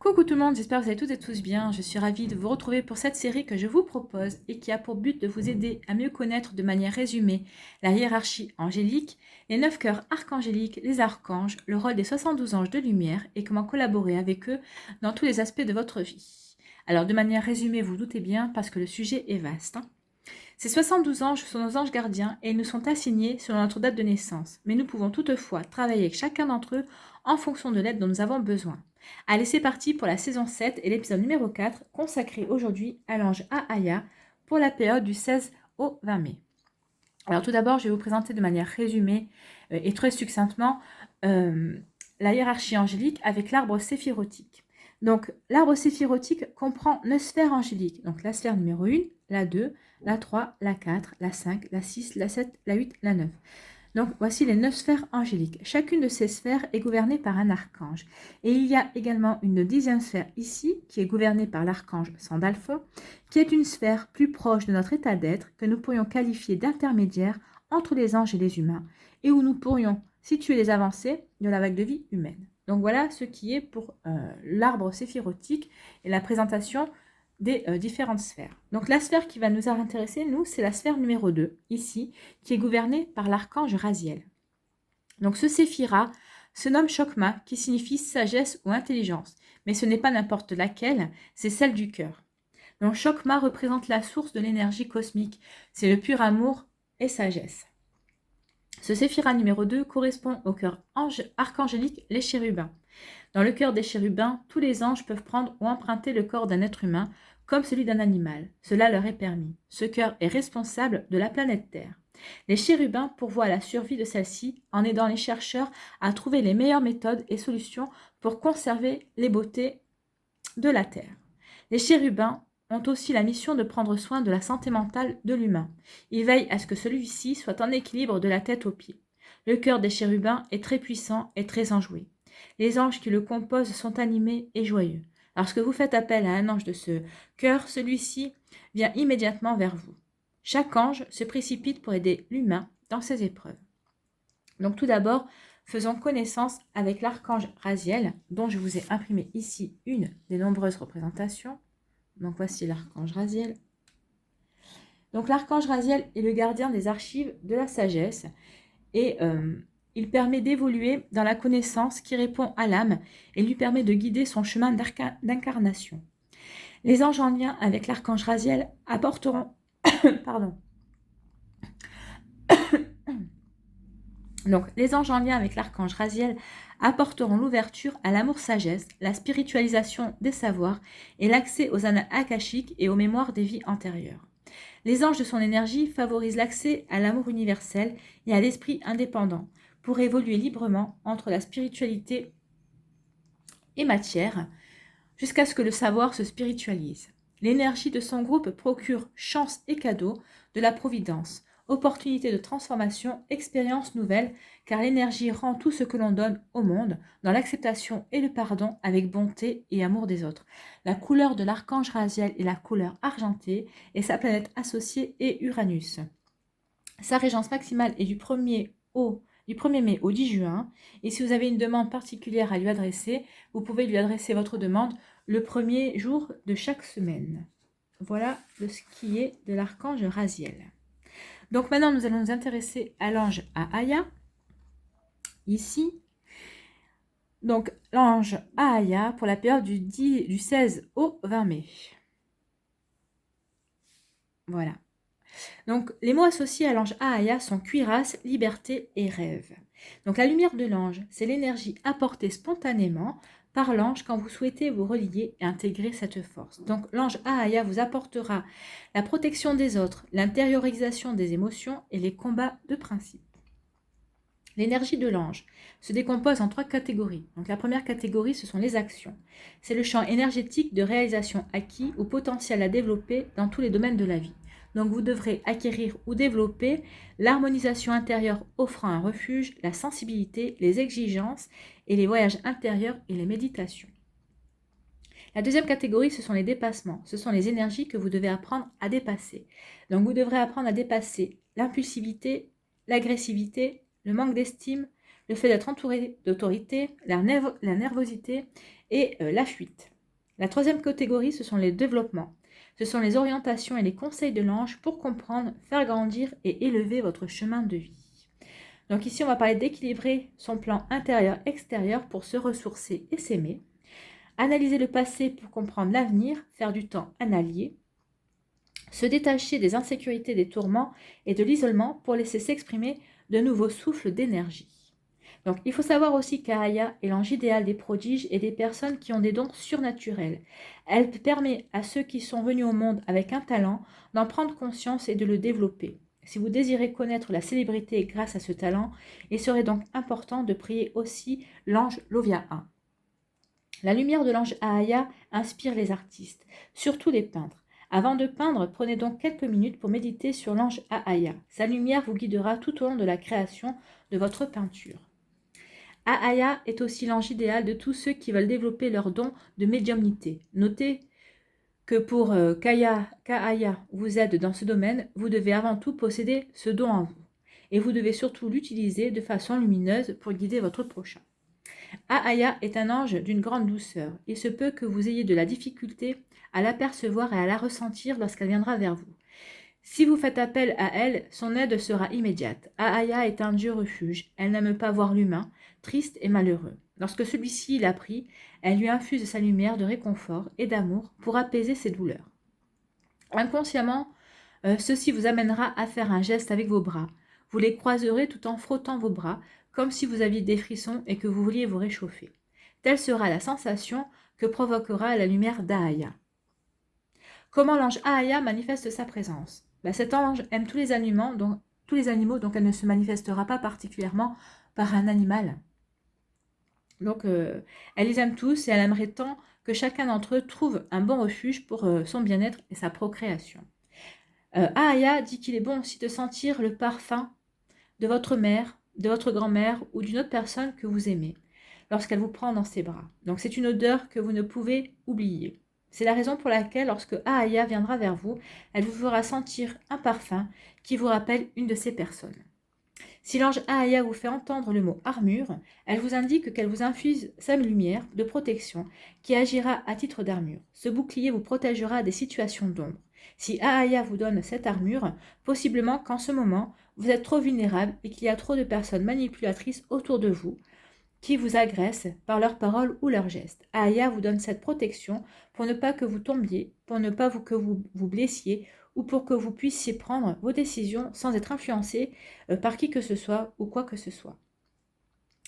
Coucou tout le monde, j'espère que vous allez toutes et tous bien. Je suis ravie de vous retrouver pour cette série que je vous propose et qui a pour but de vous aider à mieux connaître de manière résumée la hiérarchie angélique, les 9 cœurs archangéliques, les archanges, le rôle des 72 anges de lumière et comment collaborer avec eux dans tous les aspects de votre vie. Alors de manière résumée, vous doutez bien parce que le sujet est vaste. Ces 72 anges sont nos anges gardiens et ils nous sont assignés selon notre date de naissance. Mais nous pouvons toutefois travailler avec chacun d'entre eux en fonction de l'aide dont nous avons besoin. Allez, c'est parti pour la saison 7 et l'épisode numéro 4 consacré aujourd'hui à l'ange Ahaya pour la période du 16 au 20 mai. Alors tout d'abord, je vais vous présenter de manière résumée et très succinctement la hiérarchie angélique avec l'arbre séphirotique. Donc l'arbre séphirotique comprend 9 sphères angéliques. Donc la sphère numéro 1, la 2, la 3, la 4, la 5, la 6, la 7, la 8, la 9. Donc voici les 9 sphères angéliques. Chacune de ces sphères est gouvernée par un archange. Et il y a également une 10e sphère ici qui est gouvernée par l'archange Sandalphon, qui est une sphère plus proche de notre état d'être que nous pourrions qualifier d'intermédiaire entre les anges et les humains et où nous pourrions situer les avancées de la vague de vie humaine. Donc voilà ce qui est pour l'arbre séphirotique et la présentation des différentes sphères. Donc la sphère qui va nous intéresser, nous, c'est la sphère numéro 2, ici, qui est gouvernée par l'archange Raziel. Donc ce séphira se nomme Chokma, qui signifie sagesse ou intelligence, mais ce n'est pas n'importe laquelle, c'est celle du cœur. Donc Chokma représente la source de l'énergie cosmique, c'est le pur amour et sagesse. Ce séphira numéro 2 correspond au cœur archangélique, les chérubins. Dans le cœur des chérubins, tous les anges peuvent prendre ou emprunter le corps d'un être humain comme celui d'un animal. Cela leur est permis. Ce cœur est responsable de la planète Terre. Les chérubins pourvoient à la survie de celle-ci en aidant les chercheurs à trouver les meilleures méthodes et solutions pour conserver les beautés de la Terre. Les chérubins ont aussi la mission de prendre soin de la santé mentale de l'humain. Ils veillent à ce que celui-ci soit en équilibre de la tête aux pieds. Le cœur des chérubins est très puissant et très enjoué. Les anges qui le composent sont animés et joyeux. Lorsque vous faites appel à un ange de ce cœur, celui-ci vient immédiatement vers vous. Chaque ange se précipite pour aider l'humain dans ses épreuves. Donc tout d'abord, faisons connaissance avec l'archange Raziel, dont je vous ai imprimé ici une des nombreuses représentations. Donc voici l'archange Raziel. Donc l'archange Raziel est le gardien des archives de la sagesse et il permet d'évoluer dans la connaissance qui répond à l'âme et lui permet de guider son chemin d'incarnation. Les anges en lien avec l'archange Raziel apporteront pardon. Donc, les anges en lien avec l'archange Raziel apporteront l'ouverture à l'amour-sagesse, la spiritualisation des savoirs et l'accès aux annales akashiques et aux mémoires des vies antérieures. Les anges de son énergie favorisent l'accès à l'amour universel et à l'esprit indépendant pour évoluer librement entre la spiritualité et matière jusqu'à ce que le savoir se spiritualise. L'énergie de son groupe procure chance et cadeaux de la providence, opportunités de transformation, expériences nouvelles, car l'énergie rend tout ce que l'on donne au monde dans l'acceptation et le pardon avec bonté et amour des autres. La couleur de l'archange Raziel est la couleur argentée et sa planète associée est Uranus. Sa régence maximale est du 1er mai au 10 juin. Et si vous avez une demande particulière à lui adresser, vous pouvez lui adresser votre demande le premier jour de chaque semaine. Voilà ce qui est de l'archange Raziel. Donc maintenant, nous allons nous intéresser à l'ange Ahaya, ici. Donc l'ange Ahaya pour la période du 16 au 20 mai. Voilà. Donc, les mots associés à l'ange Ahaya sont cuirasse, liberté et rêve. Donc, la lumière de l'ange, c'est l'énergie apportée spontanément par l'ange quand vous souhaitez vous relier et intégrer cette force. Donc, l'ange Ahaya vous apportera la protection des autres, l'intériorisation des émotions et les combats de principe. L'énergie de l'ange se décompose en 3 catégories. Donc, la première catégorie, ce sont les actions. C'est le champ énergétique de réalisation acquis ou potentiel à développer dans tous les domaines de la vie. Donc vous devrez acquérir ou développer l'harmonisation intérieure offrant un refuge, la sensibilité, les exigences et les voyages intérieurs et les méditations. La deuxième catégorie, ce sont les dépassements. Ce sont les énergies que vous devez apprendre à dépasser. Donc vous devrez apprendre à dépasser l'impulsivité, l'agressivité, le manque d'estime, le fait d'être entouré d'autorité, la nervosité et la fuite. La troisième catégorie, ce sont les développements. Ce sont les orientations et les conseils de l'ange pour comprendre, faire grandir et élever votre chemin de vie. Donc ici, on va parler d'équilibrer son plan intérieur-extérieur pour se ressourcer et s'aimer. Analyser le passé pour comprendre l'avenir, faire du temps un allié. Se détacher des insécurités, des tourments et de l'isolement pour laisser s'exprimer de nouveaux souffles d'énergie. Donc, il faut savoir aussi qu'Aya est l'ange idéal des prodiges et des personnes qui ont des dons surnaturels. Elle permet à ceux qui sont venus au monde avec un talent d'en prendre conscience et de le développer. Si vous désirez connaître la célébrité grâce à ce talent, il serait donc important de prier aussi l'ange Lovia 1. La lumière de l'ange Aya inspire les artistes, surtout les peintres. Avant de peindre, prenez donc quelques minutes pour méditer sur l'ange Aya. Sa lumière vous guidera tout au long de la création de votre peinture. Aya est aussi l'ange idéal de tous ceux qui veulent développer leur don de médiumnité. Notez que pour qu'Aya vous aide dans ce domaine, vous devez avant tout posséder ce don en vous. Et vous devez surtout l'utiliser de façon lumineuse pour guider votre prochain. Aya est un ange d'une grande douceur. Il se peut que vous ayez de la difficulté à l'apercevoir et à la ressentir lorsqu'elle viendra vers vous. Si vous faites appel à elle, son aide sera immédiate. Aya est un dieu refuge. Elle n'aime pas voir l'humain, triste et malheureux. Lorsque celui-ci l'a pris, elle lui infuse sa lumière de réconfort et d'amour pour apaiser ses douleurs. Inconsciemment, ceci vous amènera à faire un geste avec vos bras. Vous les croiserez tout en frottant vos bras, comme si vous aviez des frissons et que vous vouliez vous réchauffer. Telle sera la sensation que provoquera la lumière d'Aya. Comment l'ange Aya manifeste sa présence? Cet ange aime tous les animaux, donc elle ne se manifestera pas particulièrement par un animal. Donc elle les aime tous et elle aimerait tant que chacun d'entre eux trouve un bon refuge pour son bien-être et sa procréation. Aya dit qu'il est bon aussi de sentir le parfum de votre mère, de votre grand-mère ou d'une autre personne que vous aimez lorsqu'elle vous prend dans ses bras. Donc c'est une odeur que vous ne pouvez oublier. C'est la raison pour laquelle lorsque Aya viendra vers vous, elle vous fera sentir un parfum qui vous rappelle une de ces personnes. Si l'ange Aya vous fait entendre le mot armure, elle vous indique qu'elle vous infuse sa lumière de protection qui agira à titre d'armure. Ce bouclier vous protégera des situations d'ombre. Si Aya vous donne cette armure, possiblement qu'en ce moment, vous êtes trop vulnérable et qu'il y a trop de personnes manipulatrices autour de vous qui vous agressent par leurs paroles ou leurs gestes. Aya vous donne cette protection pour ne pas que vous tombiez, pour ne pas que vous vous blessiez ou pour que vous puissiez prendre vos décisions sans être influencé par qui que ce soit ou quoi que ce soit.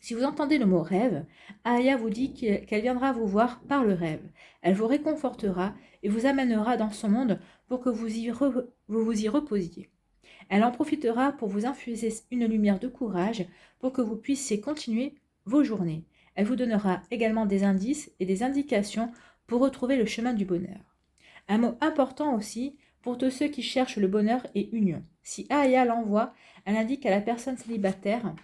Si vous entendez le mot rêve, Aya vous dit qu'elle viendra vous voir par le rêve. Elle vous réconfortera et vous amènera dans son monde pour que vous vous y reposiez. Elle en profitera pour vous infuser une lumière de courage pour que vous puissiez continuer vos journées. Elle vous donnera également des indices et des indications pour retrouver le chemin du bonheur. Un mot important aussi pour tous ceux qui cherchent le bonheur et union. Si Aya l'envoie, elle indique à la personne célibataire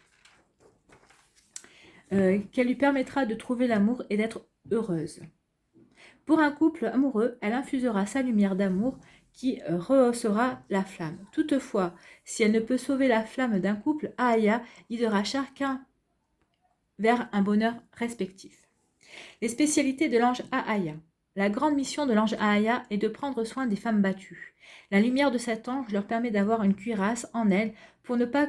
qu'elle lui permettra de trouver l'amour et d'être heureuse. Pour un couple amoureux, elle infusera sa lumière d'amour qui rehaussera la flamme. Toutefois, si elle ne peut sauver la flamme d'un couple, Aya guidera chacun vers un bonheur respectif. Les spécialités de l'ange Aya. La grande mission de l'ange Aya est de prendre soin des femmes battues. La lumière de cet ange leur permet d'avoir une cuirasse en elles pour ne pas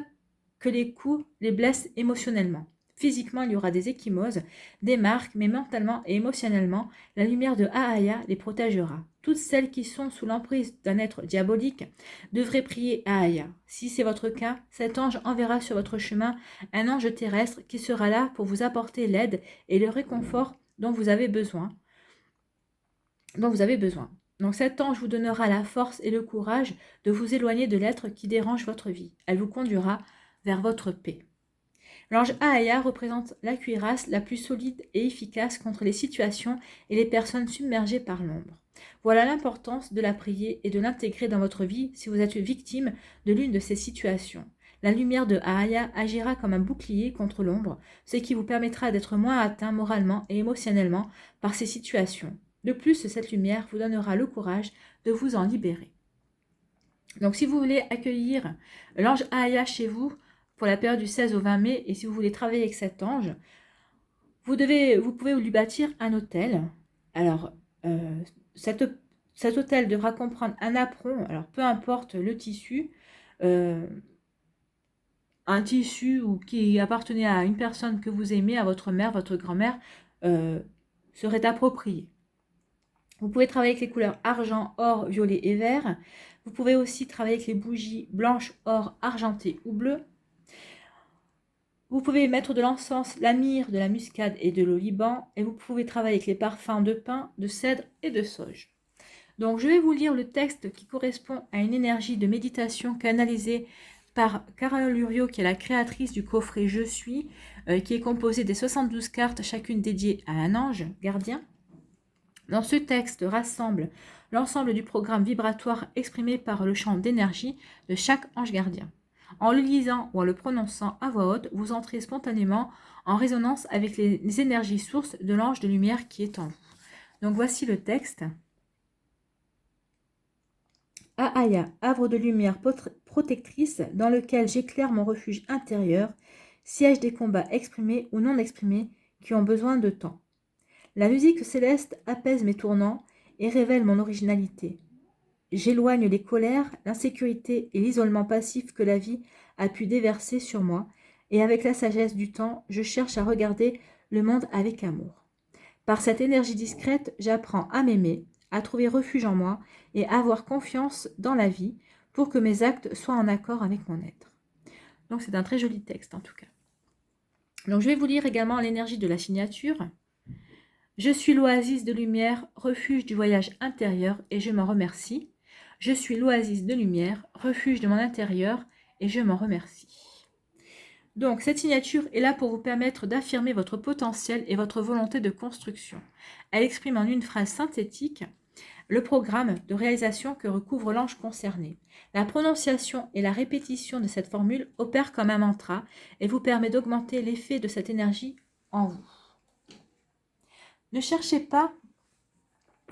que les coups les blessent émotionnellement. Physiquement, il y aura des ecchymoses, des marques, mais mentalement et émotionnellement, la lumière de Aya les protégera. Toutes celles qui sont sous l'emprise d'un être diabolique devraient prier Aya. Si c'est votre cas, cet ange enverra sur votre chemin un ange terrestre qui sera là pour vous apporter l'aide et le réconfort dont vous avez besoin. Donc cet ange vous donnera la force et le courage de vous éloigner de l'être qui dérange votre vie. Elle vous conduira vers votre paix. L'ange Aya représente la cuirasse la plus solide et efficace contre les situations et les personnes submergées par l'ombre. Voilà l'importance de la prier et de l'intégrer dans votre vie si vous êtes victime de l'une de ces situations. La lumière de Aya agira comme un bouclier contre l'ombre, ce qui vous permettra d'être moins atteint moralement et émotionnellement par ces situations. De plus, cette lumière vous donnera le courage de vous en libérer. Donc si vous voulez accueillir l'ange Aya chez vous, pour la période du 16 au 20 mai, et si vous voulez travailler avec cet ange, Vous pouvez lui bâtir un hôtel. Alors, cet hôtel devra comprendre un apron, alors peu importe le tissu, euh, un tissu ou qui appartenait à une personne que vous aimez, à votre mère, votre grand-mère, serait approprié. Vous pouvez travailler avec les couleurs argent, or, violet et vert. Vous pouvez aussi travailler avec les bougies blanches, or, argentées ou bleues. Vous pouvez mettre de l'encens, la myrrhe, de la muscade et de l'oliban. Et vous pouvez travailler avec les parfums de pin, de cèdre et de sauge. Donc, je vais vous lire le texte qui correspond à une énergie de méditation canalisée par Carole Lurio, qui est la créatrice du coffret Je suis, qui est composé des 72 cartes, chacune dédiée à un ange gardien. Dans ce texte rassemble l'ensemble du programme vibratoire exprimé par le champ d'énergie de chaque ange gardien. En le lisant ou en le prononçant à voix haute, vous entrez spontanément en résonance avec les énergies sources de l'ange de lumière qui est en vous. Donc voici le texte. Ahaya, havre de lumière protectrice dans lequel j'éclaire mon refuge intérieur, siège des combats exprimés ou non exprimés qui ont besoin de temps. La musique céleste apaise mes tournants et révèle mon originalité. J'éloigne les colères, l'insécurité et l'isolement passif que la vie a pu déverser sur moi, et avec la sagesse du temps, je cherche à regarder le monde avec amour. Par cette énergie discrète, j'apprends à m'aimer, à trouver refuge en moi et à avoir confiance dans la vie pour que mes actes soient en accord avec mon être. Donc c'est un très joli texte en tout cas. Donc je vais vous lire également l'énergie de la signature. Je suis l'oasis de lumière, refuge du voyage intérieur, et je m'en remercie. Je suis l'oasis de lumière, refuge de mon intérieur, et je m'en remercie. Donc, cette signature est là pour vous permettre d'affirmer votre potentiel et votre volonté de construction. Elle exprime en une phrase synthétique le programme de réalisation que recouvre l'ange concerné. La prononciation et la répétition de cette formule opèrent comme un mantra et vous permet d'augmenter l'effet de cette énergie en vous. Ne cherchez pas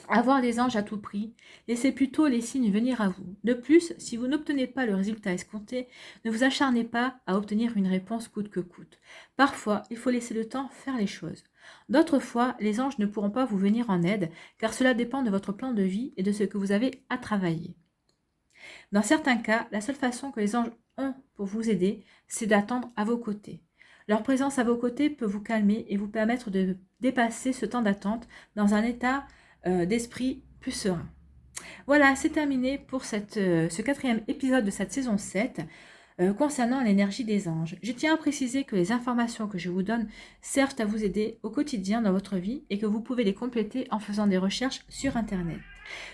à voir les anges à tout prix, laissez plutôt les signes venir à vous. De plus, si vous n'obtenez pas le résultat escompté, ne vous acharnez pas à obtenir une réponse coûte que coûte. Parfois, il faut laisser le temps faire les choses. D'autres fois, les anges ne pourront pas vous venir en aide, car cela dépend de votre plan de vie et de ce que vous avez à travailler. Dans certains cas, la seule façon que les anges ont pour vous aider, c'est d'attendre à vos côtés. Leur présence à vos côtés peut vous calmer et vous permettre de dépasser ce temps d'attente dans un état d'esprit plus serein. Voilà, c'est terminé pour ce 4e épisode de cette saison 7 concernant l'énergie des anges. Je tiens à préciser que les informations que je vous donne servent à vous aider au quotidien dans votre vie et que vous pouvez les compléter en faisant des recherches sur Internet.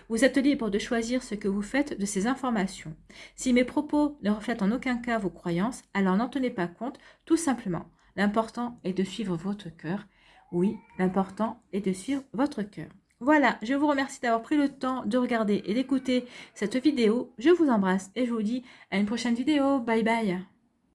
Vous êtes libre de choisir ce que vous faites de ces informations. Si mes propos ne reflètent en aucun cas vos croyances, alors n'en tenez pas compte, tout simplement. L'important est de suivre votre cœur. Oui, l'important est de suivre votre cœur. Voilà, je vous remercie d'avoir pris le temps de regarder et d'écouter cette vidéo. Je vous embrasse et je vous dis à une prochaine vidéo. Bye bye.